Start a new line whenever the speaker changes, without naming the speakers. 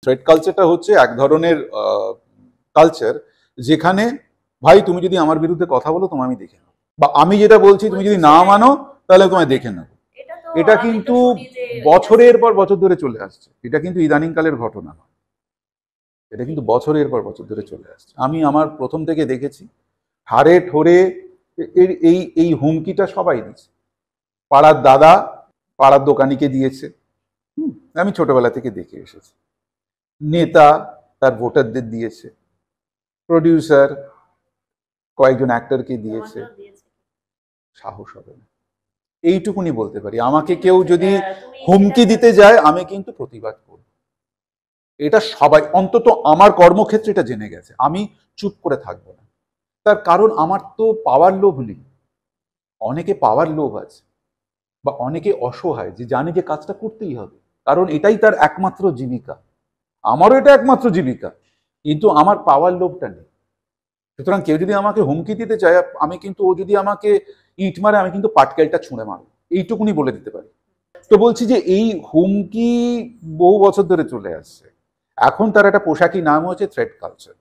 Thread কালচারটা হচ্ছে এক ধরনের কালচার যেখানে ভাই তুমি যদি আমার বিরুদ্ধে কথা বলো তোমায় আমি দেখে নেবো, বা আমি যেটা বলছি তুমি যদি না মানো তাহলে তোমায় দেখে নেবো। এটা কিন্তু বছরের পর বছর ধরে চলে আসছে, এটা কিন্তু ইদানিংকালের ঘটনা নয়, এটা কিন্তু বছরের পর বছর ধরে চলে আসছে। আমি আমার প্রথম থেকে দেখেছি হাড়ে ঠোরে এর এই হুমকিটা সবাই দিচ্ছে। পাড়ার দাদা পাড়ার দোকানিকে দিয়েছে, আমি ছোটবেলা থেকে দেখে এসেছি। নেতা তার ভোটারদের দিয়েছে, প্রডিউসার কয়েকজন অ্যাক্টরকে দিয়েছে। সাহস হবে না, এইটুকুনি বলতে পারি। আমাকে কেউ যদি হুমকি দিতে যায় আমি কিন্তু প্রতিবাদ করব, এটা সবাই অন্তত আমার কর্মক্ষেত্রে এটা জেনে গেছে। আমি চুপ করে থাকবো না, তার কারণ আমার তো পাওয়ার লোভ নেই। অনেকে পাওয়ার লোভ আছে, বা অনেকে অসহায় যে জানে যে কাজটা করতেই হবে, কারণ এটাই তার একমাত্র জীবিকা। আমারও এটা একমাত্র জীবিকা, কিন্তু আমার পাওয়ার লোভটা নেই। সুতরাং কেউ যদি আমাকে হুমকি দিতে চায়, আমি কিন্তু, ও যদি আমাকে ইট মারে আমি কিন্তু পাটকেলটা ছুঁড়ে মারবো, এইটুকুনি বলে দিতে পারি। তো বলছি যে এই হুমকি বহু বছর ধরে চলে আসছে, এখন তার একটা পোশাকি নাম হচ্ছে থ্রেড কালচার।